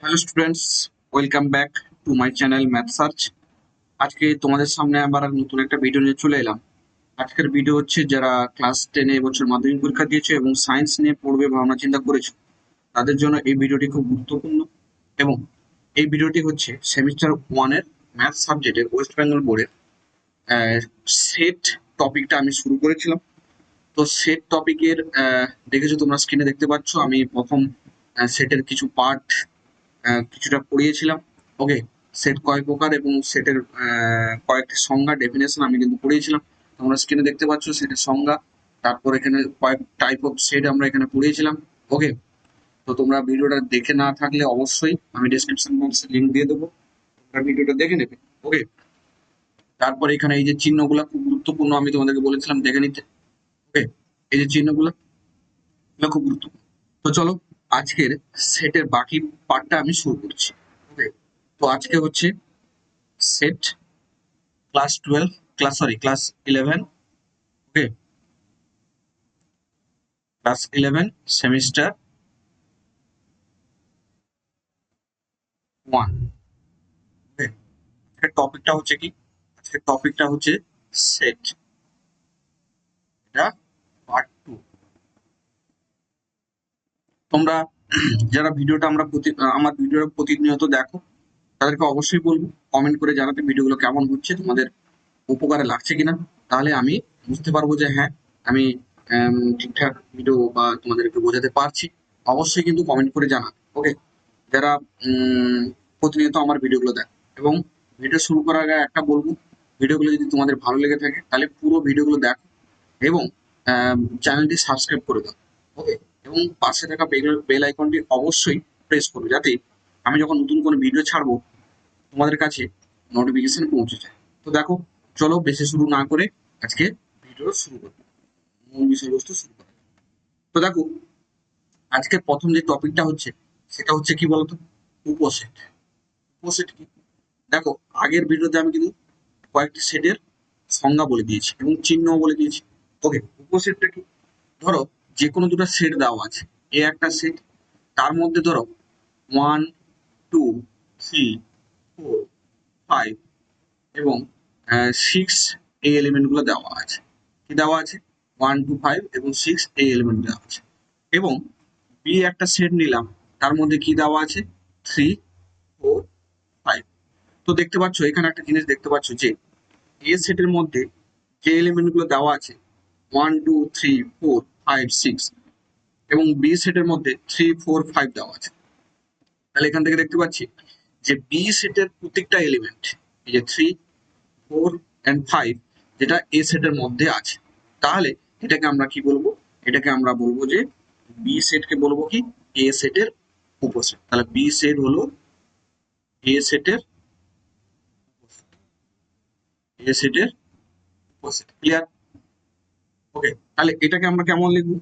Hello students, welcome back to my channel math search. আজকে তোমাদের সামনে আবার নতুন একটা ভিডিও নিয়ে চলে এলাম। আজকের ভিডিও হচ্ছে যারা ক্লাস 10 এবছর মাধ্যমিক পরীক্ষা দিয়েছে এবং সায়েন্স নিয়ে পড়বে ভাবনা চিন্তা করেছো, তাদের জন্য এই ভিডিওটি খুব গুরুত্বপূর্ণ। এবং এই ভিডিওটি হচ্ছে সেমিস্টার 1-এর ম্যাথ সাবজেক্টের ওয়েস্ট বেঙ্গল বোর্ডের সেট টপিকটা আমি শুরু করেছিলাম। তো সেট টপিকের দেখেছো তোমরা, স্ক্রিনে দেখতে পাচ্ছ আমি প্রথম সেটের কিছু পার্ট কিছুটা পড়িয়েছিলাম। ওকে, সেট কয় প্রকার এবং সেটের কয়েকটি সংজ্ঞা ডেফিনেশন আমি কিন্তু পড়িয়েছিলাম। তোমরা স্ক্রিনে দেখতে পাচ্ছ সেটের সংজ্ঞা। তারপর এখানে কয়েক টাইপ অফ সেট আমরা এখানে পড়িয়েছিলাম। ওকে, তো তোমরা ভিডিওটা দেখে না থাকলে অবশ্যই আমি ডেসক্রিপশন বক্সে লিংক দিয়ে দেবো, তোমরা ভিডিওটা দেখে নেবে। ওকে, তারপর এখানে এই যে চিহ্নগুলো খুব গুরুত্বপূর্ণ, আমি তোমাদেরকে বলেছিলাম দেখে নিতে। ওকে, এই যে চিহ্নগুলো, এগুলো খুব গুরুত্বপূর্ণ। তো চলো আজকের সেটের বাকি পার্টটা আমি শুরু করছি। ওকে, তো আজকে হচ্ছে সেট ক্লাস 11। ওকে, ক্লাস 11 সেমিস্টার 1। ওকে, আজকের টপিকটা হচ্ছে কি? আজকের টপিকটা হচ্ছে সেট, এটা পার্ট 2। তোমরা যারা ভিডিওটা আমার ভিডিওটা প্রতিনিয়ত দেখো, তাদেরকে অবশ্যই বলবো কমেন্ট করে জানাতে ভিডিওগুলো কেমন হচ্ছে, তোমাদের উপকারে লাগছে কিনা। তাহলে আমি বুঝতে পারবো যে হ্যাঁ, আমি ঠিকঠাক ভিডিও বা তোমাদেরকে বোঝাতে পারছি। অবশ্যই কিন্তু কমেন্ট করে জানাবে। ওকে, যারা প্রতিনিয়ত আমার ভিডিওগুলো দেখো। এবং ভিডিও শুরু করার আগে একটা বলবো, ভিডিওগুলো যদি তোমাদের ভালো লেগে থাকে তাহলে পুরো ভিডিওগুলো দেখো এবং চ্যানেলটি সাবস্ক্রাইব করে দাও। ওকে, এবং পাশে থাকা বেল আইকনটি অবশ্যই প্রেস করবে, যাতে আমি যখন নতুন কোনো ভিডিও ছাড়বো তোমাদের কাছে নোটিফিকেশন পৌঁছে যায়। তো দেখো, চলো বেশি শুরু না করে আজকে ভিডিও শুরু করি, মূল বিষয়বস্তু শুরু করি। তো দেখো, আজকে প্রথম যে টপিকটা হচ্ছে সেটা হচ্ছে কি বলতো? উপসেট। উপসেট কি? দেখো, আগের ভিডিওতে আমি কিন্তু কয়েকটি সেটের সংজ্ঞা বলে দিয়েছি এবং চিহ্নও বলে দিয়েছি। ওকে, উপসেটটা কি? ধরো যে কোনো দুটো সেট দেওয়া আছে, এ একটা সেট, তার মধ্যে ধরো 1 2 3 4 5 এবং 6 এই এলিমেন্ট গুলো দেওয়া আছে। কি দেওয়া আছে? 1 2 5 এবং 6 এই এলিমেন্ট দেওয়া আছে। এবং বি একটা সেট নিলাম, তার মধ্যে কি দেওয়া আছে? 3 4 5। তো দেখতে পাচ্ছ এখানে একটা জিনিস দেখতে পাচ্ছ যে এ সেটের মধ্যে যে এলিমেন্ট গুলো দেওয়া আছে 1 2 3 4 5 6, এবং বি সেটের মধ্যে 3 4 5 দেওয়া আছে। তাহলে এখান থেকে দেখতে পাচ্ছি যে বি সেটের প্রত্যেকটা এলিমেন্ট, এই যে 3 4 and 5, যেটা এ সেটের মধ্যে আছে। তাহলে এটাকে আমরা কি বলবো? এটাকে আমরা বলবো যে বি সেটকে বলবো কি? এ সেটের উপসেট। তাহলে বি সেট হলো এ সেটের এ সেটের উপসেট। ক্লিয়ার? ওকে, তাহলে এটাকে আমরা কেমন লিখবো?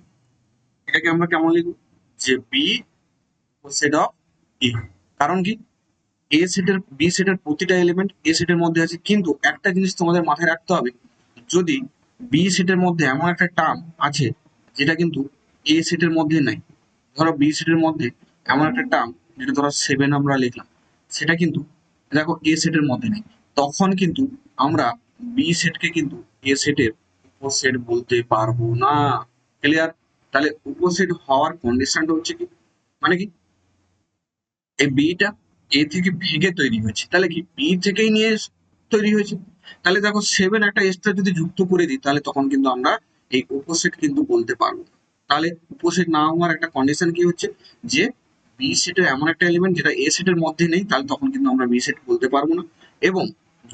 এটাকে আমরা কেমন লিখবো? যে বি উপসেট অফ এ। কারণ কি? এ সেটের বি সেটের প্রতিটা এলিমেন্ট এ সেটের মধ্যে আছে, কিন্তু একটা জিনিস তোমাদের মাথায় রাখতে হবে, যদি বি সেটের মধ্যে এমন একটা টার্ম আছে যেটা কিন্তু এ সেটের মধ্যে নাই, ধরো বি সেটের মধ্যে এমন একটা টার্ম যেটা ধরো 7 আমরা লিখলাম, সেটা কিন্তু দেখো এ সেটের মধ্যে নেই, তখন কিন্তু আমরা বি সেটকে কিন্তু এ সেটের উপসেট বলতে পারবো না। ক্লিয়ার? তাহলে উপসেট হওয়ার কন্ডিশনটা হচ্ছে কি, মানে কি, এই বিটা এ থেকে ভেঙে তৈরি হয়েছে, তাহলে কি বি থেকেই নিয়ে তৈরি হয়েছে। তাহলে দেখো 7 একটা এক্সট্রা যদি যুক্ত করে দিই, তাহলে তখন কিন্তু আমরা এই উপসেট কিন্তু বলতে পারবো না। তাহলে উপসেট না হওয়ার একটা কন্ডিশন কি হচ্ছে, যে বি সেটের এমন একটা এলিমেন্ট যেটা এ সেটের মধ্যে নেই, তাহলে তখন কিন্তু আমরা বি সেট বলতে পারবো না। এবং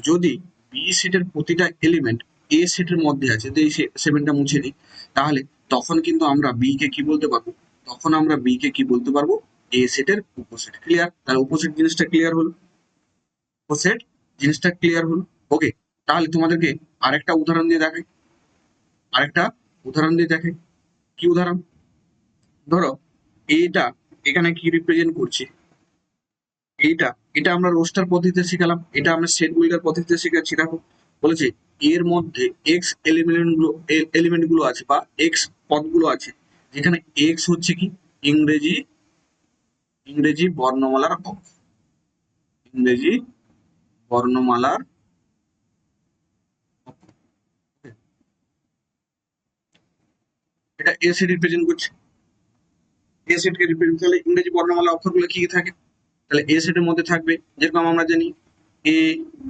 যদি বি সেটের প্রতিটা এলিমেন্ট এ সেটের মধ্যে আছে, তো এই 7টা মুছে দিই, তাহলে তখন কিন্তু আমরা বি কে কি বলতে পারবো? তখন আমরা বি কে কি বলতে পারবো? এ সেটের উপসেট। ক্লিয়ার? তাহলে উপসেট জিনিসটা ক্লিয়ার হলো। উপসেট জিনিসটা ক্লিয়ার হলো। ওকে, তাহলে তোমাদেরকে আরেকটা উদাহরণ দিয়ে দেখাই। আরেকটা উদাহরণ দিয়ে দেখাই। কি উদাহরণ? ধরো এইটা এখানে কি রিপ্রেজেন্ট করছে? এইটা, এটা আমরা রোস্টার পদ্ধতিতে শিখালাম, এটা আমরা সেট বিল্ডার পদ্ধতিতে শিখাচ্ছি। দেখো বলেছে এর মধ্যে এক্স এলিমেন্ট গুলো আছে বা এক্স পদগুলো আছে, যেখানে এক্স হচ্ছে কি? ইংরেজি ইংরেজি বর্ণমালার অক্ষর, ইংরেজি বর্ণমালার অক্ষর। এটা এ সেট রিপ্রেজেন্ট করছে, এ সেটকে রিপ্রেজেন্ট করলে ইংরেজি বর্ণমালা অক্ষরগুলো কি কি থাকে, তাহলে এ সেটের মধ্যে থাকবে যেরকম আমরা জানি এ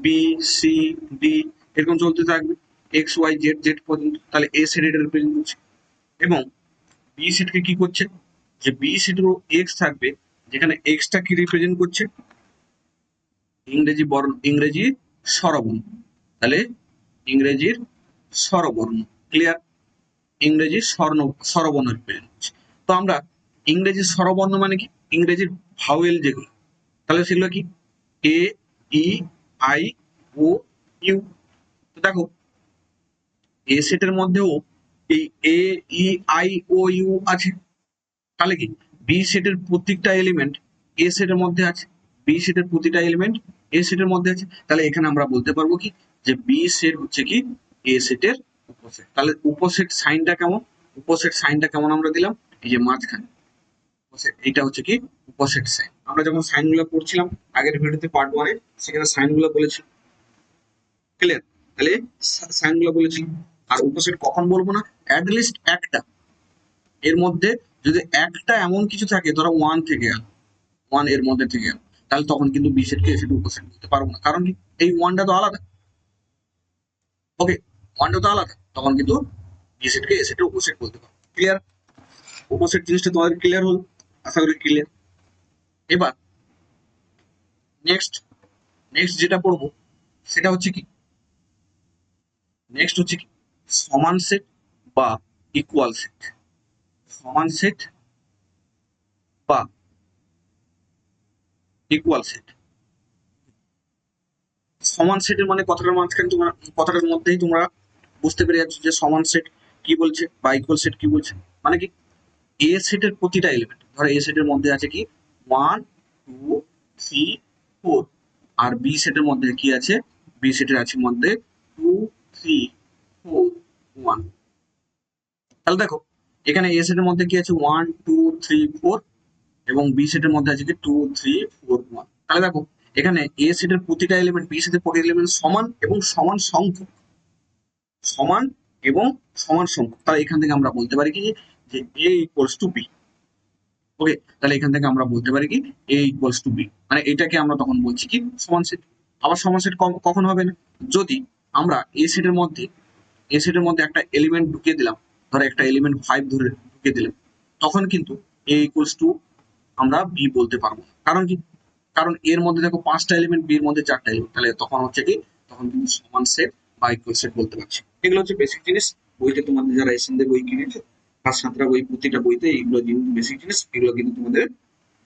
বি সি ডি এরকম চলতে থাকবে এক্স ওয়াই জেড জেড পর্যন্ত, তাহলে এ সেট এটা রিপ্রেজেন্ট করছে। এবং বি সেটকে কি করছে, যে বি সেটেরও এক্স থাকবে, যেখানে এক্সটা কি রিপ্রেজেন্ট করছে, ইংরেজি বর্ণ, ইংরেজি স্বরবর্ণ, তাহলে ইংরেজির স্বরবর্ণ, ক্লিয়ার, ইংরেজি স্বরবর্ণ রিপ্রেজেন্ট করছে। তো আমরা ইংরেজি স্বরবর্ণ মানে কি, ইংরেজির ভাওয়েল যেগুলো, তাহলে সেগুলো কি এ ই আই ও ইউ। তো দেখো এ সেটের মধ্যেও এই এ ই আই ও ইউ আছে, তাহলে কি বি সেটের প্রত্যেকটা এলিমেন্ট এ সেটের মধ্যে আছে, বি সেটের প্রতিটা এলিমেন্ট এ সেটের মধ্যে আছে, তাহলে এখানে আমরা বলতে পারবো কি যে বি সেট হচ্ছে কি এ সেটের উপসেট। তাহলে উপসেট সাইনটা কেমন, উপসেট সাইনটা কেমন আমরা দিলাম, এই যে মাঝখানে উপসেট, এটা হচ্ছে কি উপসেট সাইন। আমরা যখন সাইনগুলো পড়ছিলাম আগের ভিডিওতে পার্ট 1 এ, সেখানে সাইনগুলো বলেছি, ক্লিয়ার, তাহলে সাইনগুলো বলেছিলাম। আর উপসেট কখন বলবো না, অ্যাটলিস্ট একটা, এর মধ্যে যদি একটা এমন কিছু থাকে ধরো 1 থেকে 1 এর মধ্যে থেকে, তাহলে তখন কিন্তু বি সেটকে এ সেট উপসেট বলতে পারবো না, কারণ কি এই 1টা তো আলাদা, ওকে 1টা তো আলাদা, তখন কিন্তু বি সেটকে এ সেটের উপসেট বলতে পারবো। ক্লিয়ার, উপসেট জিনিসটা তোমাদের ক্লিয়ার হল, আশা করি ক্লিয়ার। এবার নেক্সট, নেক্সট যেটা পড়বো সেটা হচ্ছে কি, নেক্সট হচ্ছে কি সমান সেট বা ইকুয়াল সেট, সমান সেট বা ইকুয়াল সেট। সমান সেটের মানে কথাটার মাঝখানে তোমরা, কথাটার মধ্যেই তোমরা বুঝতে পেরে যাচ্ছ যে সমান সেট কি বলছে বা ইকুয়াল সেট কি বলছে। মানে কি এ সেটের প্রতিটা এলিমেন্ট, ধরো এ সেটের মধ্যে আছে কি 1 2 3 4, আর বি সেটের মধ্যে কি আছে, বি সেটের আছে মধ্যে 2 3 4 1। তাহলে দেখো এখানে এ সেটের মধ্যে কি আছে 1 2 3 4, এবং বি সেটের মধ্যে আছে কি 2 3 4 1। তাহলে দেখো এখানে এ সেটের প্রতিটা এলিমেন্ট বি সেটের প্রতিটা এলিমেন্ট সমান এবং সমান সংখ্যক, সমান এবং সমান সংখ্যক, তাহলে এখান থেকে আমরা বলতে পারি কি যে এ ইকুয়ালস টু বি। ওকে, তাহলে এখান থেকে আমরা বলতে পারি কি এ ইকুয়ালস টু বি, মানে এটাকে আমরা তখন বলছি কি সমান সেট। আবার সমান সেট কখন হবে না, যদি আমরা এ সেটের মধ্যে, এ সেটের মধ্যে একটা এলিমেন্ট ঢুকিয়ে দিলাম, ধরো একটা এলিমেন্ট 5 ধরে ঢুকিয়ে দিলাম, তখন কিন্তু এ ইকুয়ালস টু আমরা বি বলতে পারবো না। কারণ কি, কারণ এর মধ্যে দেখো 5টা এলিমেন্ট, বি এর মধ্যে 4টা এলিমেন্ট, তাহলে তখন হচ্ছে কি, তখন কিন্তু সমান সেট বা ইকুয়াল সেট বলতে পারছি। এগুলো হচ্ছে বেসিক জিনিস, বইতে তোমাদের যারা এসএনদের বই কিনেছে, 5-7টা বই, প্রতিটা বইতে এইগুলো কিন্তু বেসিক জিনিস, এগুলো কিন্তু তোমাদের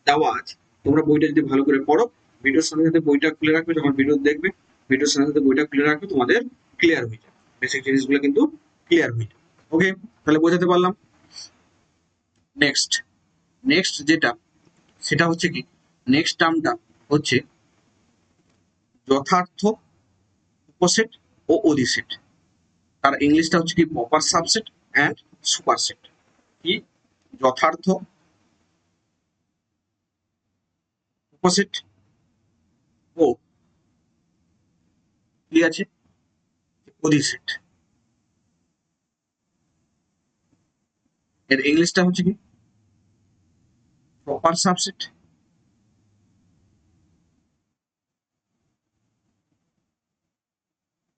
দেওয়া আছে। তোমরা বইটা যদি ভালো করে পড়ো, ভিডিওর সাথে সাথে বইটা খুলে রাখবে, যখন ভিডিও দেখবে ভিডিওর সাথে সাথে বইটা খুলে রাখবে, তোমাদের ক্লিয়ার হয়ে যাবে, বেসিক জিনিসগুলো কিন্তু ক্লিয়ার হয়ে যাবে। ওকে, তাহলে বোঝাতে পারলাম। নেক্সট, নেক্সট যেটা সেটা হচ্ছে কি, নেক্সট টার্মটা হচ্ছে যথার্থ উপসেট ও অধিসেট। তার ইংলিশটা হচ্ছে কি প্রপার সাবসেট অ্যান্ড সুপারসেট। কি যথার্থ উপসেট ও কি আছে অধিসেট, এর ইংলিশটা হচ্ছে কি proper subset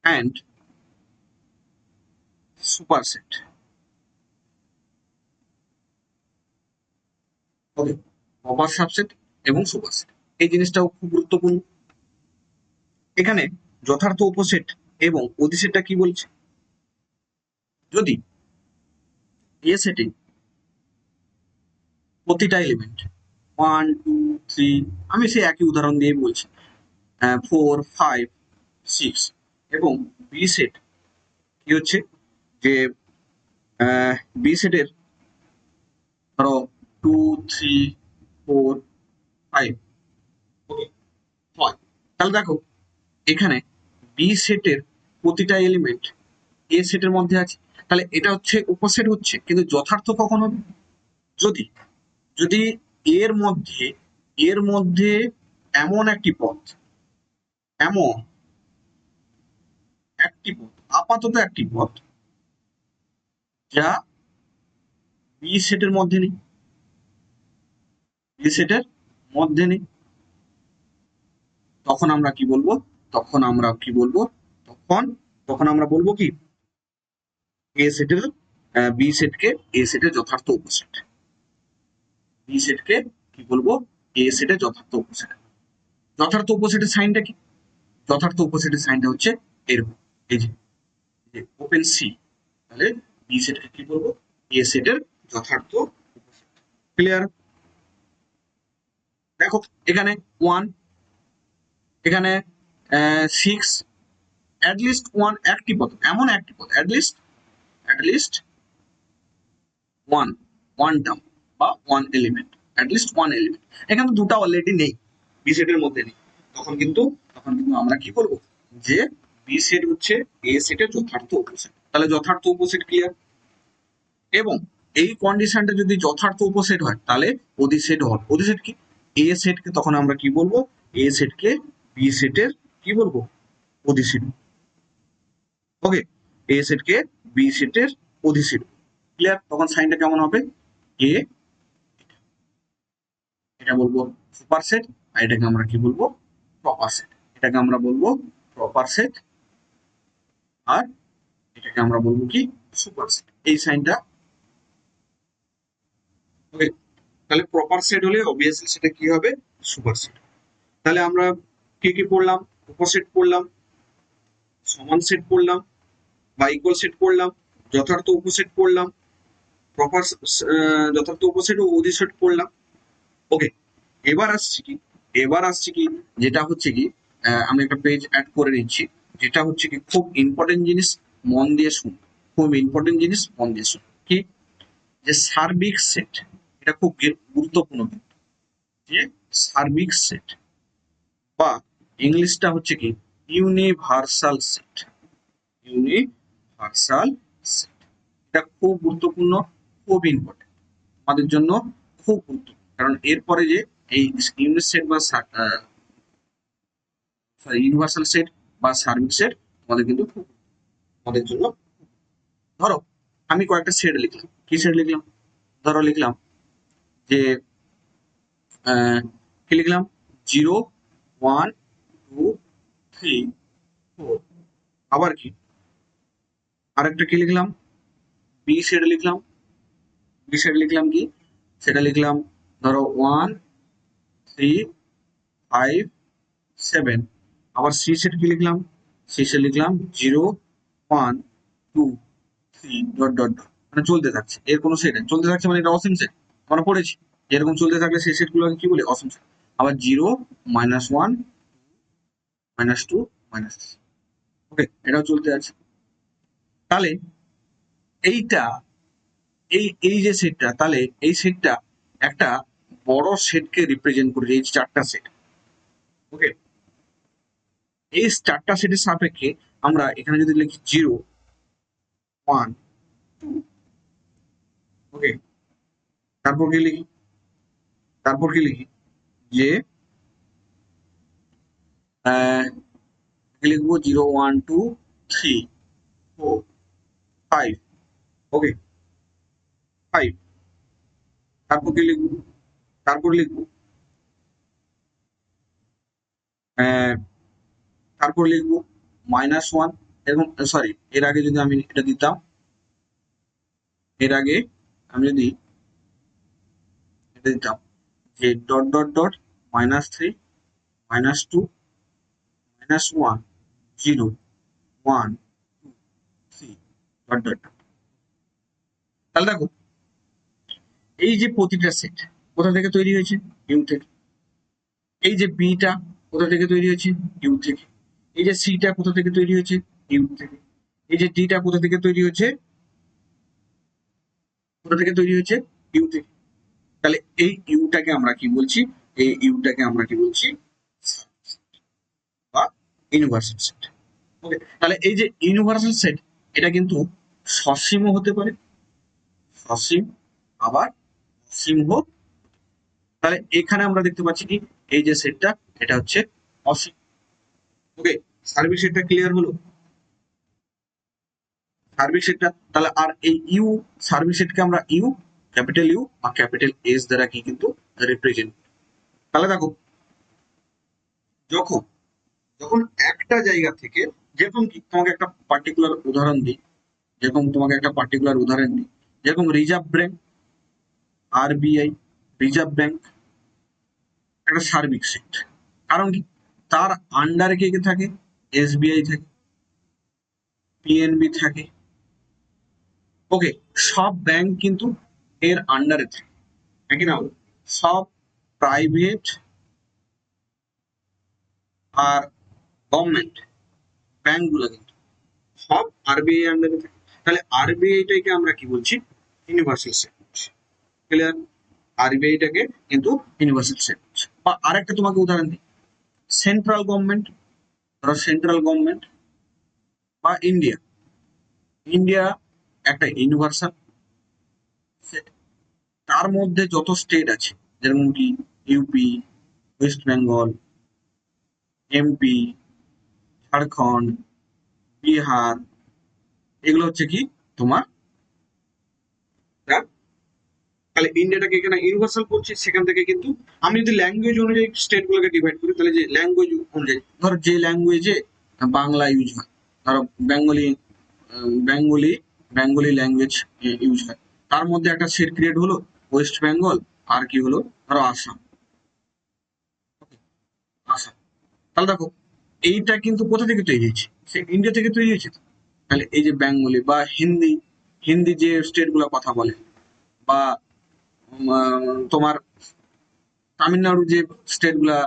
and superset. Okay, proper subset এবং সুপারসেট, এই জিনিসটাও খুব গুরুত্বপূর্ণ। এখানে যথার্থ উপসেট এবং অধিসেটটা কি বলছে, যদি এ সেটে প্রতিটা এলিমেন্ট 1 2 3, আমি সেই একই উদাহরণ দিয়ে বলছি, 4 5 6, এবং বি সেট কি হচ্ছে যে বি সেটের ধরো 2 3 4 5, ওকে হয়, তাহলে দেখো এখানে বি সেটের প্রতিটা এলিমেন্ট এ সেটের মধ্যে আছে, তাহলে এটা হচ্ছে উপসেট হচ্ছে, কিন্তু যথার্থ কখন হবে, যদি, যদি এর মধ্যে এর মধ্যে এমন একটি পথ, এমন একটি পথ, আপাতত একটি পথ যা বি সেটের মধ্যে নেই, বি সেটের মধ্যে নেই, তখন আমরা কি বলবো, তখন আমরা কি বলবো, তখন তখন আমরা বলবো কি এ সেটের, বি সেটকে এ সেটের যথার্থ উপসেট, বি সেটকে কি বলবো, এ সেটের যথার্থ উপসেট। যথার্থ উপসেটের সাইনটা কি, যথার্থ উপসেটের সাইনটা হচ্ছে এরকম, এই যে ওপেন সি, তাহলে বি সেটকে কি বলবো, এ সেটের যথার্থ উপসেট। ক্লিয়ার? দেখো এখানে 1, এখানে 6, অ্যাটলিস্ট 1 একটি পদ, এমন একটি পদ, অ্যাটলিস্ট 1 টার্ম বা 1 এলিমেন্ট, অ্যাটলিস্ট 1 এলিমেন্ট। এখানে দুটো অলরেডি নেই, বি সেটের মধ্যে নেই, তখন কিন্তু আমরা কি বলবো যে বি সেট হচ্ছে এ সেটের যথার্থ উপসেট। তাহলে যথার্থ উপসেট ক্লিয়ার। এবং এই কন্ডিশনটা যদি যথার্থ উপসেট হয় তাহলে অধিসেট হয়। অধিসেট কি, এ সেটকে তখন আমরা কি বলবো, এ সেটকে বি সেটের কি বলবো, অধিসেট। ওকে, এ সেটকে বি সেটের অধিসেট। ক্লিয়ার? তখন সাইনটা কেমন হবে, এ, এটা বলবো সুপার সেট, আর এটাকে আমরা কি বলবো, প্রপার সেট। এটাকে আমরা বলবো প্রপার সেট, আর এটাকে আমরা বলবো কি, সুপার সেট। এই সাইনটা, ওকে, তাহলে প্রপার সেট হলে অবভিয়াসলি সেটা কি হবে, সুপার সেট। তাহলে আমরা কি কি পড়লাম, উপসেট পড়লাম, সমান সেট পড়লাম, বা ইকুয়াল সেট পড়লাম, যথার্থ উপসেট পড়লাম, প্রপার যথার্থ উপসেট ও অধিসেট পড়লাম। ওকে, এবার আসছি কি, এবার আসছি কি, যেটা হচ্ছে কি, আমি একটা পেজ অ্যাড করে নিচ্ছি, যেটা হচ্ছে কি খুব ইম্পর্টেন্ট জিনিস, মন দিয়ে শুন, খুব ইম্পর্টেন্ট জিনিস, মন দিয়ে শুন। কি, যে সার্বিক সেট, এটা খুব গুরুত্বপূর্ণ কিন্তু, যে সার্বিক সেট বা ইংলিশটা হচ্ছে কি ইউনিভার্সাল সেট, ইউনিভার্সাল সেট। এটা খুব গুরুত্বপূর্ণ, খুব ইম্পর্টেন্ট আমাদের জন্য, খুব গুরুত্বপূর্ণ। কারণ এরপরে যে এই ইউনিট সেট বা ইউনিভার্সাল সেট বা সার্বিক সেট আমাদের কিন্তু খুব, আমাদের জন্য। ধরো আমি কয়েকটা সেট লিখলাম, কি সেট লিখলাম, ধরো লিখলাম যে কি লিখলাম, 0, 1, 2, 3, 4, আবার কি আরেকটা কি লিখলাম, বি সেট লিখলাম, বি সেট লিখলাম কি, সেটা লিখলাম ধরো 1, 3, 5, 7, আবার সি সেট কি লিখলাম, সি সেট লিখলাম 0, 1, 2, 3, ডট ডট ডট, মানে চলতে থাকছে, এর কোনো সেট চলতে থাকছে মানে এটা অসীম সেট, আমরা পড়েছি এরকম চলতে থাকলে সেই সেটগুলোকে কি বলে, অসীম সেট। আবার 0, -1, -2, -3, ওকে, এটাও চলতে আছে। তাহলে এইটা, এই যে সেটটা, তাহলে এই সেটটা একটা বড় সেটকে রিপ্রেজেন্ট করে, এই চারটা সেট। ওকে, এই চারটা সেটের সাপেক্ষে আমরা এখানে যদি লিখি 0, 1, 2, ওকে, তারপর কি লিখি, তারপর কি লিখি, যে কি লিখবো, 0, 1, 2, 3, 4, 5, ওকে, 5, তারপর কি লিখবো, তারপর লিখবো আহ, তারপর লিখবো -1, এবং সরি এর আগে যদি আমি এটা দিতাম, এর আগে আমি যদি এটা দিতাম যে dot dot dot -3, -2, -1, 0, 1, 2, 3, dot dot. তাহলে দেখো এই যে প্রতিটা সেট কোথা থেকে তৈরি হয়েছে, ইউ থেকে। এই যে বিটা কোথা থেকে তৈরি হয়েছে, ইউ থেকে। এই যে সিটা কোথা থেকে তৈরি হয়েছে, ইউ থেকে। এই যে ডিটা কোথা থেকে তৈরি হয়েছে, কোথা থেকে তৈরি হয়েছে, ইউ থেকে। তাহলে এই ইউটাকে আমরা কি বলছি, এই ইউটাকে আমরা কি বলছি, বা ইউনিভার্সাল সেট। ওকে, তাহলে এই যে ইউনিভার্সাল সেট, এটা কিন্তু সসীমও হতে পারে, সসীম, আবার অসীম হোক, তাহলে এখানে আমরা দেখতে পাচ্ছি কি এই যে সেটটা এটা হচ্ছে অসীম। ওকে, সার্বিক সেটটা ক্লিয়ার হলো। সার্বিক সেটটা তাহলে আর এই ইউ সার্বিক সেটকে আমরা ইউ ক্যাপিটাল ইউ বা ক্যাপিটাল এস দ্বারা কি কিন্তু রিপ্রেজেন্ট। তাহলে দেখো যখন যখন একটা জায়গা থেকে, যেরকম কি তোমাকে একটা পার্টিকুলার উদাহরণ দিই, যেরকম reserve bank, RBI, reserve bank একটা সার্বিক সেট। কারণ কি তার আন্ডারে কে কে থাকে, এসবিআই থাকে, পিএনবি থাকে। ওকে, সব ব্যাংক কিন্তু এর আন্ডারে থাকে, নাকি না? সব প্রাইভেট আর গভর্নমেন্ট ব্যাংক গুলো কিন্তু সব আরবিআই আন্ডারে থাকে। তাহলে আরবিআইটাকে আমরা কি বলছি, ইউনিভার্সাল সেট বলছি। ক্লিয়ার? আরবিআইটাকে কিন্তু ইউনিভার্সাল সেট বলছি। বা আরেকটা তোমাকে উদাহরণ দিই, সেন্ট্রাল গভর্নমেন্ট, ধরো সেন্ট্রাল গভর্নমেন্ট বা ইন্ডিয়া, ইন্ডিয়া একটা ইউনিভার্সাল সেট। তার মধ্যে যত স্টেট আছে, যেমন কি UP, West Bengal, MP, Jharkhand, Bihar, এগুলো হচ্ছে কি তোমার, তাহলে ইন্ডিয়াটাকে এখানে ইউনিভার্সাল করছি। সেখান থেকে কিন্তু আমি যদি ল্যাঙ্গুয়েজ অনুযায়ী স্টেট গুলোকে ডিভাইড করি, তাহলে যে ল্যাঙ্গুয়েজ অনুযায়ী, ধরো যে ল্যাঙ্গুয়েজে বাংলা ইউজ হয়, ধরো Bengali, Bengali Bengali language use হয়, তার মধ্যে একটা সেট ক্রিয়েট হলো ওয়েস্ট বেঙ্গল, আর কি হলো ধরো আসাম। আসাম, তাহলে দেখো এইটা কিন্তু কোথা থেকে তৈরি হয়েছে, সে ইন্ডিয়া থেকে তৈরি হয়েছে। তাহলে এই যে বেঙ্গলি বা হিন্দি, হিন্দি যে স্টেট গুলো কথা বলে, বা তোমার তামিলনাড়ু যে স্টেট গুলা,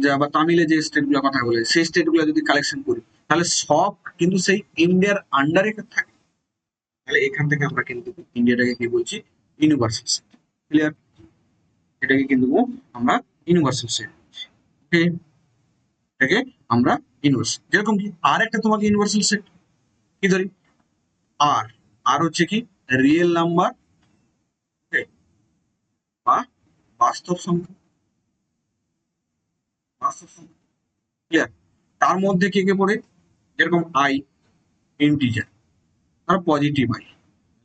যা বা তামিলে যে স্টেট গুলা কথা বলে, সেই স্টেট গুলা যদি কালেকশন করি, তাহলে সব কিন্তু সেই ইন্ডিয়ার আন্ডারে থাকে। তাহলে এখান থেকে আমরা কিন্তু ইন্ডিয়াটাকে কি বলছি, ইউনিভার্সাল সেট। ক্লিয়ার? এটাকে কিন্তু আমরা ইউনিভার্সাল সেট বলছি। ওকে, এটাকে আমরা ইউনিভার্সাল। যেরকম কি আর একটা তোমাকে ইউনিভার্সাল সেট কি ধরি, আর আর হচ্ছে কি রিয়েল নাম্বার বা বাস্তব সংখ্যা, বাস্তব সংখ্যা। ক্লিয়ার? তার মধ্যে কে কে পড়ে, যেরকম আই ইন্টিজার, তার positive I,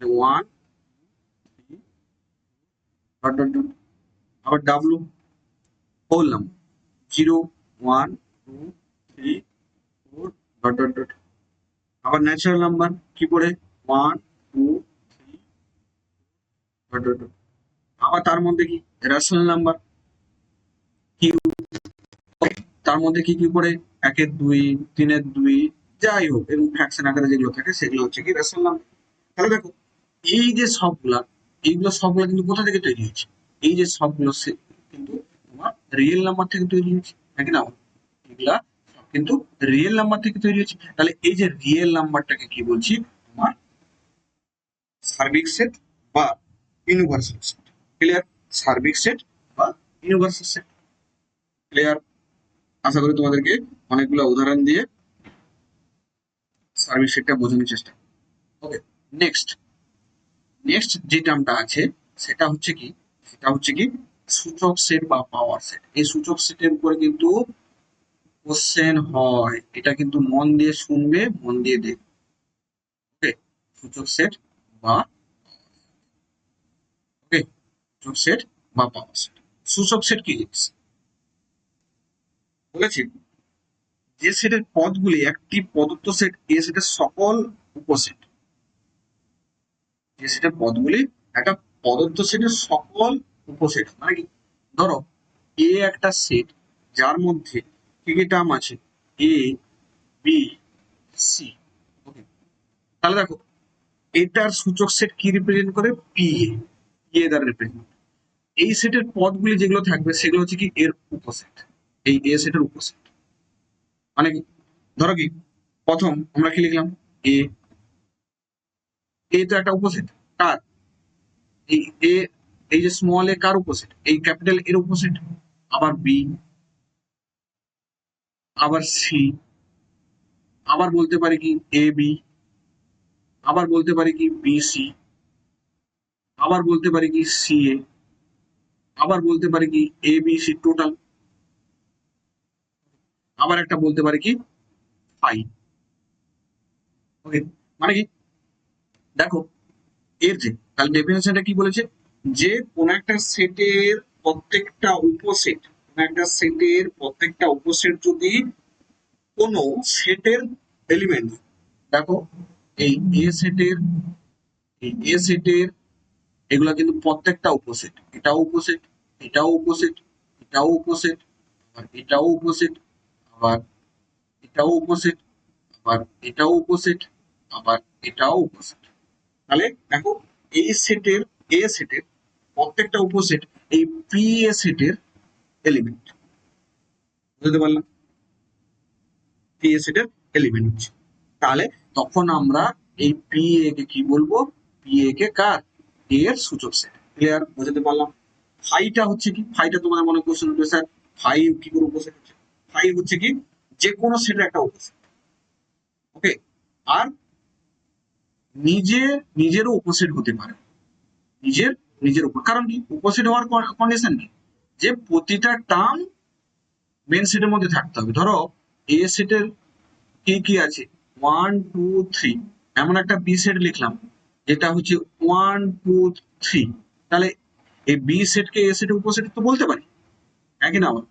one, dot dot dot. আবার W whole number, zero, one, two, three, four, dot dot dot. আবার ন্যাচারাল নাম্বার কি পড়ে, one, two, three, dot dot dot. আবার তার মধ্যে কি রেশনাল নাম্বার, কিউ, তার মধ্যে কি কি পড়ে, একের দুই, তিনের দুই, যাই হোক এবং ফ্র্যাকশন আকারে যেগুলো থাকে সেগুলো হচ্ছে কি রেশনাল নাম্বার। তাহলে দেখো এই যে সবগুলা, এইগুলো সবগুলো কিন্তু কোথা থেকে তৈরি হয়েছে, এই যে সবগুলো কিন্তু তোমার রিয়েল নাম্বার থেকে তৈরি হয়েছে, নাকি না? এগুলা সব কিন্তু রিয়েল নাম্বার থেকে তৈরি হয়েছে। তাহলে এই যে রিয়েল নাম্বারটাকে কি বলছি, তোমার সার্বিক সেট বা ইউনিভার্সাল সেট। ক্লিয়ার? সার্বিক সেট বা ইউনিভার্সাল সেট। ক্লিয়ার? আশা করি তোমাদেরকে অনেকগুলো উদাহরণ দিয়ে সার্বিক সেটটা বোঝানোর চেষ্টা। ওকে, নেক্সট নেক্সট যে টার্মটা আছে সেটা হচ্ছে কি, সেটা হচ্ছে কি সূচক সেট বা পাওয়ার সেট। এই সূচক সেটের উপরে কিন্তু কোশ্চেন হয়, এটা কিন্তু মন দিয়ে শুনবে, মন দিয়ে দেখবে। ওকে, সূচক সেট বা ওকে সূচক সেট বা পাওয়ার সেট। সূচক সেট কি জিনিস বলেছি, যে সেটের পদগুলি একটি প্রদত্ত সেট এ সেটের সকল উপসেট, যে সেটের পদগুলি একটা প্রদত্ত সেটের সকল উপসেট। মানে কি, ধরো এ একটা সেট যার মধ্যে কি কি টার্ম আছে, এ, বি, সি। ওকে, তাহলে দেখো এটার সূচক সেট কি রিপ্রেজেন্ট করে, পি এ, পি এ দ্বারা রিপ্রেজেন্ট। এই সেটের পদগুলি যেগুলো থাকবে সেগুলো হচ্ছে কি এর উপসেট, এই এ সেটের উপসেট। মানে কি, ধরো কি প্রথম আমরা কি লিখলাম, এ, এ তো একটা উপসেট কার, এই এ, এই যে স্মল এ কার উপসেট, এই ক্যাপিটাল এর উপসেট। আবার বি, আবার সি, আবার বলতে পারি কি এ বি, আবার বলতে পারি কি বি সি, আবার বলতে পারি কি সি এ, আবার বলতে পারি কি এ বি সি টোটাল, আবার একটা বলতে পারি কি ফাই। ওকে, মানে কি দেখো এর যে তাহলে ডেফিনেশনটা কি বলেছে, যে কোন একটা সেটের প্রত্যেকটা উপসেট, কোন একটা সেটের প্রত্যেকটা উপসেট যদি কোন সেটের এলিমেন্ট, দেখো এই এ সেটের, এই এ সেটের এগুলা কিন্তু প্রত্যেকটা উপসেট, এটাও উপসেট, এটাও উপসেট, এটাও উপসেট, আবার এটাও উপসেট, আবার এটাও উপসেট, আবার এটাও উপসেট, আবার এটাও উপসেট। তাহলে দেখো এই সেটের, এ সেটের প্রত্যেকটা উপসেট এই পি এ সেটের এলিমেন্ট, বুঝতে পারলাম, পি এ সেটের এলিমেন্ট হচ্ছে। তাহলে তখন আমরা এই পি এ কে কি বলবো, পি এ কে কার, এ এর সূচক সেট। ক্লিয়ার, বুঝতে পারলাম। ফাইটা হচ্ছে কি, ফাইটা তোমাদের মনে কোশ্চেন উঠবে স্যার ফাই কি করে উপসেট হচ্ছে, ফাই হচ্ছে কি যে কোনো সেটের একটা উপসেট। ওকে, আর নিজে নিজেরও উপসেট হতে পারে, নিজের নিজের উপর, কারণ কি উপসেট হওয়ার কন্ডিশন কি, যে প্রতিটা টার্ম মেন সেটের মধ্যে থাকতে হবে। ধরো এ সেটের কি কি আছে, 1 2 3, এমন একটা বি সেট লিখলাম যেটা হচ্ছে 1 2 3, তাহলে এই বি সেটকে এ সেটের উপসেট তো বলতে পারি, হ্যাঁ কি না বল?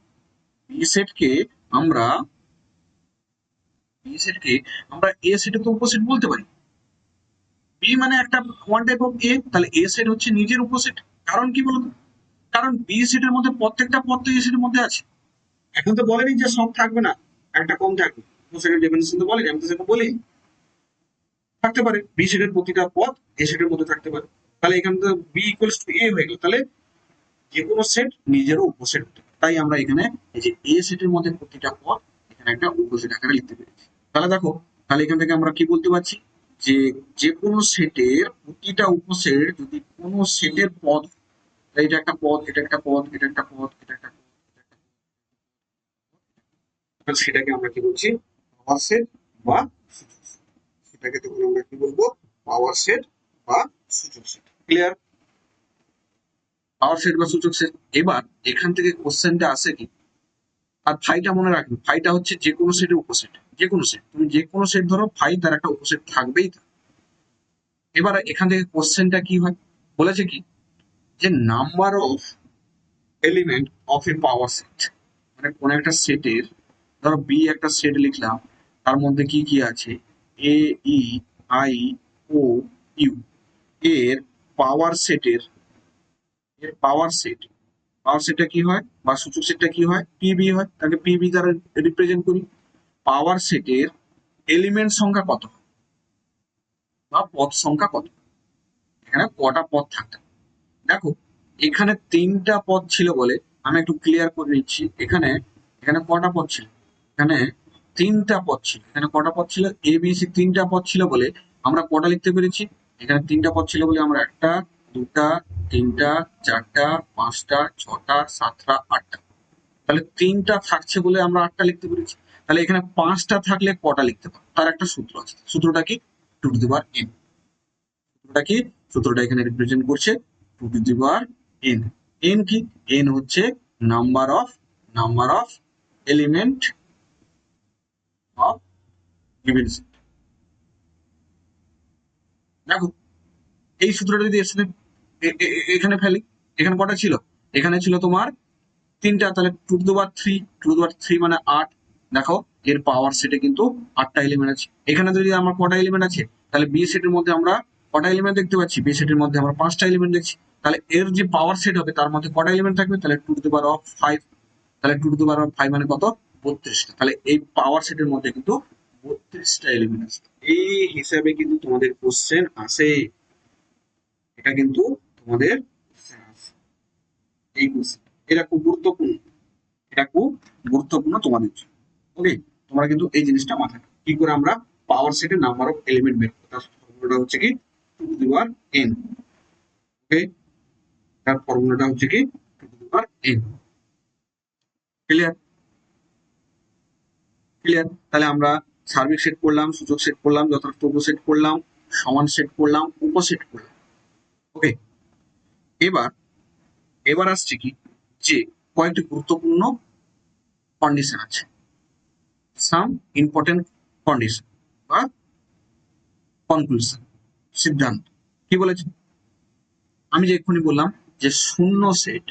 বি সেটকে আমরা, বি সেটকে আমরা এ সেটের তো উপসেট বলতে পারি। বি মানে একটা ওয়ান টাইপ অফ এ, তাহলে এ সেট হচ্ছে নিজের উপসেট। কারণ কি বলতো, কারণ বি সেটের মধ্যে প্রত্যেকটা পদ তো এ সেটের মধ্যে আছে। এখন তো বলেনি যে সব থাকবে না, একটা কম থাকবে, উপসেটের ডেফিনিশন তো বলেনি, আমি তো সেটা বলি থাকতে পারে বি সেটের প্রতিটা পদ এ সেটের মধ্যে থাকতে পারে। তাহলে এখানে তো বি ইকুয়ালস টু এ হয়ে গেল, তাহলে যে কোনো সেট নিজেরও উপসেট হতে পারে। তাই আমরা এখানে এই যে এ সেটের মধ্যে প্রতিটা পদ এখানে একটা উপসেট আকারে লিখতে পেরেছি। তাহলে দেখো, তাহলে এখান থেকে আমরা কি বলতে পারছি, যে যে কোনো সেটের প্রতিটা উপসেট যদি কোনো সেটের পদ, এটা একটা পদ, এটা একটা পদ, এটা একটা পদ, এটা একটা পদ, তাহলে সেটাকে আমরা কি বলছি, পাওয়ার সেট বা সূচক সেট। সেটাকে তখন আমরা কি বলবো, পাওয়ার সেট বা সূচক সেট। ক্লিয়ার, পাওয়ার সেট বা সূচক সেট। এবার এখান থেকে কোশ্চেনটা আসে কি, আর ফাইটা মনে রাখবে, ফাইটা হচ্ছে যে কোনো সেটের উপসেট, যে কোনো সেট, তুমি যে কোনো সেট ধরো ফাই তার একটা উপসেট থাকবেই। এবার এখান থেকে কোশ্চেনটা কি হয়, বলেছে কি যে number of element of A power set, মানে কোন একটা সেটের, ধরো বি একটা সেট লিখলাম, তার মধ্যে কি কি আছে, এ ই আই ও ইউ, এর পাওয়ার সেটের, এর পাওয়ার সেট, পাওয়ার সেটটা কি হয় বা সূচক সেটটা কি হয়, পিবি হয়, তাকে পিবি দ্বারা রিপ্রেজেন্ট করি। পাওয়ার সেটের এলিমেন্ট সংখ্যা কত বা পদ সংখ্যা কত, এখানে কটা পদ থাকতে হবে। দেখো এখানে তিনটা পদ ছিল বলে আমি একটু ক্লিয়ার করে নিচ্ছি, এখানে এখানে কটা পদ ছিল, এখানে তিনটা পদ ছিল, এখানে কটা পদ ছিল, এ বি সি তিনটা পদ ছিল বলে আমরা কটা লিখতে পেরেছি, এখানে তিনটা পদ ছিল বলে আমরা একটা, দুটা, তিনটা, চারটা, পাঁচটা, ছটা, সাতটা, আটটা, তাহলে তিনটা থাকছে বলে আমরা আটটা লিখতে পেরেছি। তাহলে এখানে পাঁচটা থাকলে কটা লিখতে পারবো, তার একটা সূত্র আছে, সূত্রটা কি, two to the power n. সূত্রটা কি, সূত্রটা এখানে রিপ্রেজেন্ট করছে two to the power n. N কি, এন হচ্ছে number of element of given set. দেখো এই সূত্রটা যদি এর সাথে এখানে ফেলি, এখানে কটা ছিল, এখানে ছিল তোমার তিনটা, তাহলে two to the power three, two to the power three মানে আট। দেখো এর পাওয়ার সেটে কিন্তু আটটা এলিমেন্ট আছে। এখানে যদি আমার কটা এলিমেন্ট আছে, তাহলে বি সেটের মধ্যে আমরা কটা এলিমেন্ট দেখতে পাচ্ছি, বি সেটের মধ্যে আমরা পাঁচটা এলিমেন্ট দেখছি। তাহলে এর যে পাওয়ার সেট হবে তার মধ্যে কটা এলিমেন্ট থাকবে, তাহলে two to the power of five. তাহলে two to the power of five মানে কত, 32টা। তাহলে এই পাওয়ার সেটের মধ্যে কিন্তু 32টা এলিমেন্ট আছে। এই হিসাবে কিন্তু তোমাদের কোশ্চেন আসে, এটা কিন্তু তোমাদের question আসে। এই কোশ্চেন এটা খুব গুরুত্বপূর্ণ, এটা খুব গুরুত্বপূর্ণ তোমাদের জন্য। ওকে, তোমরা কিন্তু এই জিনিসটা মাথায় রাখো। কি করে আমরা পাওয়ার সেটের নাম্বার অফ এলিমেন্ট বের করব, তার ফর্মুলাটা হচ্ছে কি two to the power n. Okay, তার ফর্মুলাটা হচ্ছে কি two to the power n. Clear, clear. তাহলে আমরা সার্বিক সেট করলাম, সূচক সেট করলাম, যথার্থ উপসেট করলাম, সমান সেট করলাম, উপসেট করলাম। ওকে, এবার এবার আসছে কি যে কয়েকটি গুরুত্বপূর্ণ কন্ডিশন আছে, সাম ইম্পর্টেন্ট কন্ডিশন বা কনক্লুশন, সিদ্ধান্ত। কি বলেছে? আমি যে এক্ষুনি বললাম যে শূন্য সেট,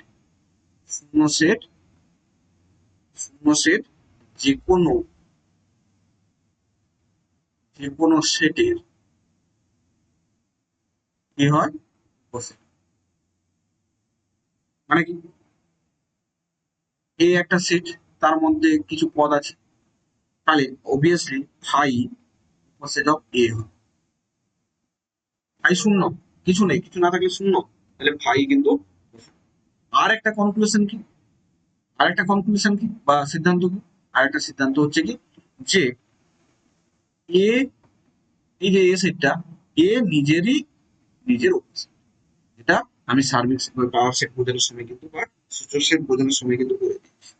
শূন্য সেট, শূন্য সেট যে কোনো সেটের কি হয়, উপসেট। মানে কি, এ একটা সেট, তার মধ্যে কিছু পদ আছে, তাহলে অবভিয়াসলি ফাই উপসেট অফ এ হবে। ফাই শূন্য, কিছু নেই, কিছু না থাকলে শূন্য, তাহলে ফাই কিন্তু। আর একটা কনক্লুশন কি, আর একটা কনক্লুশন কি বা সিদ্ধান্ত কি, আর একটা সিদ্ধান্ত হচ্ছে কি যে এ, এই যে এ সেটটা, এ নিজের উপসেট। এটা আমি সার্বিক পাওয়ার সেট বোঝানোর সময় কিন্তু বা সূচক সেট বোঝানোর সময় কিন্তু বলে দিয়েছি,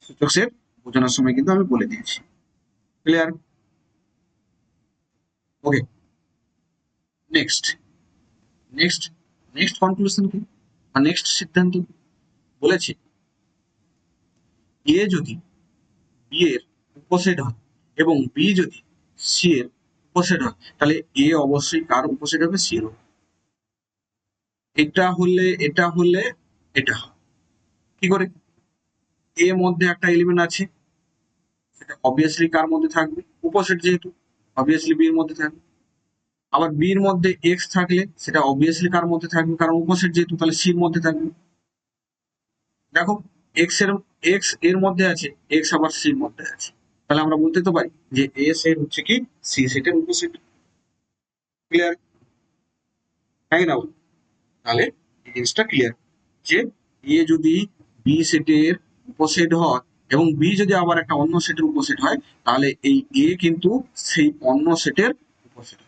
সূচক সেট বোঝানোর সময় কিন্তু আমি বলে দিয়েছি। ক্লিয়ার? ওকে, নেক্সট, নেক্সট, নেক্সট কনক্লুশন কি বা নেক্সট সিদ্ধান্ত কি? বলেছি এ যদি বি এর উপসেট হয় এবং বি যদি সি এর উপসেট হয়, তাহলে এ অবশ্যই কার উপসেট হবে? সি এর। এটা হলে এটা হলে এটা হবে। কি করে? এর মধ্যে একটা এলিমেন্ট আছে, সেটা অবভিয়াসলি কার মধ্যে থাকবে? উপসেট যেহেতু, অবভিয়াসলি বি এর মধ্যে থাকবে। আবার বি এর মধ্যে এক্স থাকলে সেটা অবভিয়াসলি কার মধ্যে থাকবে? কারণ উপসেট যেহেতু, তাহলে সি এর মধ্যে থাকবে। দেখো, এক্স এর মধ্যে আছে, এক্স আবার সি এর মধ্যে আছে, তাহলে আমরা বলতে তো পারি যে এ সেট হচ্ছে কি সি সেটের উপসেট। ক্লিয়ার? তাই না? তাহলে এই জিনিসটা ক্লিয়ার যে এ যদি বি সেটের উপসেট হয় এবং বি যদি আবার একটা অন্য সেটের উপসেট হয়, তাহলে এই এ কিন্তু সেই অন্য সেটের উপসেট।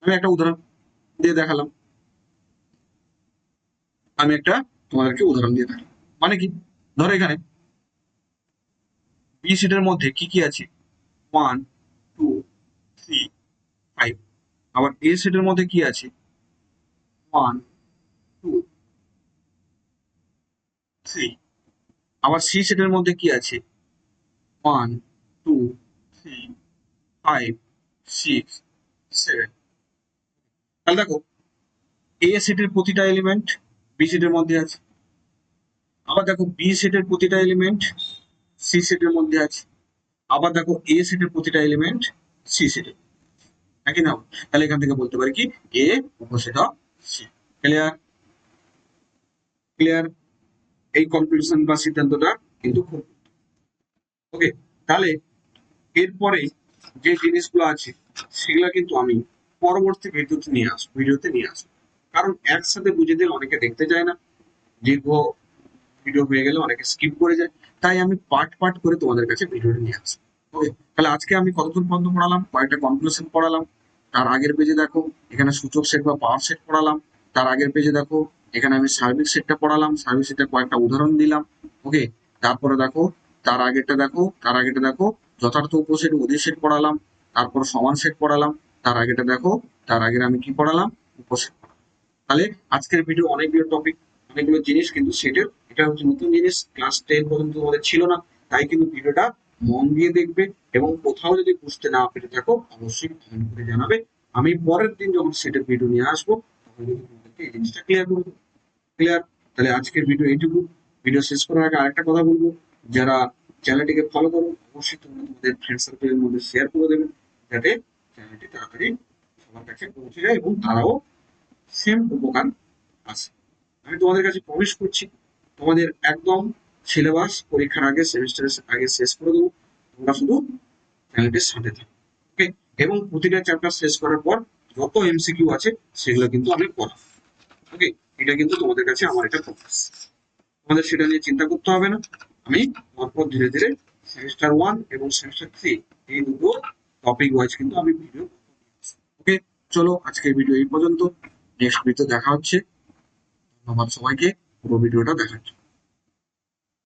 আমি একটা উদাহরণ দিয়ে দেখালাম, আমি একটা তোমাদেরকে উদাহরণ দিয়ে দেখালাম। মানে কি, ধরো এখানে বি সেটের মধ্যে কি কি আছে? 1, 2, 3, 5। আবার এ সেটের মধ্যে কি আছে? 1, 2, 3। আবার সি সেটের মধ্যে কি আছে? 1, 2, 3, 5, 6, 7। তাহলে দেখো, এ সেটের প্রতিটা এলিমেন্ট বি সেটের মধ্যে আছে। আবার দেখো বি সেটের প্রতিটা এলিমেন্ট সি সেটের মধ্যে আছে। আবার দেখো এ সেটের প্রতিটা এলিমেন্ট সি সেটের, নাকি না? তাহলে এখান থেকে বলতে পারি কি এ উপসেট অফ সি। ক্লিয়ার? ক্লিয়ার? এই কনক্লুশন বা সিদ্ধান্তটা কিন্তু খুব ওকে। তাহলে এরপরে যে জিনিসগুলো আছে সেগুলো কিন্তু আমি পরবর্তী ভিডিওতে নিয়ে আসবো। কারণ একসাথে বুঝে দিলে অনেকে দেখতে চায় না, দীর্ঘ ভিডিও হয়ে গেলে অনেকে স্কিপ করে যায়, তাই আমি পার্ট পার্ট করে তোমাদের কাছে ভিডিওটা নিয়ে আসবো। ওকে, তাহলে আজকে আমি কতদূর পর্যন্ত পড়ালাম? কয়েকটা কনক্লুশন পড়ালাম। তার আগের পেজে দেখো এখানে সূচক সেট বা পাওয়ার সেট পড়ালাম। তার আগের পেজে দেখো এখানে আমি সার্বিক সেটটা পড়ালাম, সার্বিক সেটটা কয়েকটা উদাহরণ দিলাম। ওকে, তারপরে দেখো তার আগেরটা দেখো, তার আগেরটা দেখো যথার্থ উপসেট অধিক সেট পড়ালাম। তারপর সমান সেট পড়ালাম। তার আগেটা দেখো, তার আগের আমি কি পড়ালাম? উপসেট। তাহলে আজকের ভিডিও অনেকগুলো টপিক, অনেকগুলো জিনিস কিন্তু সেটের, এটা হচ্ছে নতুন জিনিস, ক্লাস 10 পর্যন্ত তোমাদের ছিল না, তাই কিন্তু ভিডিওটা মন দিয়ে দেখবে এবং কোথাও যদি বুঝতে না পেরে থাকো অবশ্যই কমেন্ট করে জানাবে। আমি পরের দিন যখন সেটের ভিডিও নিয়ে আসবো তখন কিন্তু তোমাদেরকে এই জিনিসটা ক্লিয়ার করবো। ক্লিয়ার? তাহলে আজকের ভিডিও এইটুকু। ভিডিও শেষ করার আগে আরেকটা কথা বলবো, যারা চ্যানেলটিকে ফলো করো অবশ্যই তোমরা তোমাদের ফ্রেন্ড সার্কেলের মধ্যে শেয়ার করে দেবে, যাতে চ্যানেলটি তাড়াতাড়ি সবার কাছে পৌঁছে যায় এবং তারাও সেম উপকার আছে। আমি তোমাদের কাছে প্রমিস করছি, তোমাদের একদম সিলেবাস পরীক্ষার আগে, সেমিস্টারের আগে শেষ করে দেবো। তোমরা শুধু চ্যানেলটির সাথে থাকো। ওকে, এবং প্রতিটা চ্যাপ্টার শেষ করার পর যত এমসিকিউ আছে সেগুলো কিন্তু আমি পড়াবো। ওকে, এটা কিন্তু তোমাদের কাছে আমার এটা প্রমিস। তোমাদের সেটা নিয়ে চিন্তা করতে হবে না। আমি পরপর ধীরে ধীরে সেমিস্টার 1 এবং সেমিস্টার 3 এই দুটো টপিক ওয়াইজ কিন্তু আমি ভিডিও। ওকে, চলো আজকের ভিডিও এই পর্যন্ত। নেক্সট ভিডিওতে দেখা হচ্ছে। ধন্যবাদ সবাইকে পুরো ভিডিওটা দেখার জন্য।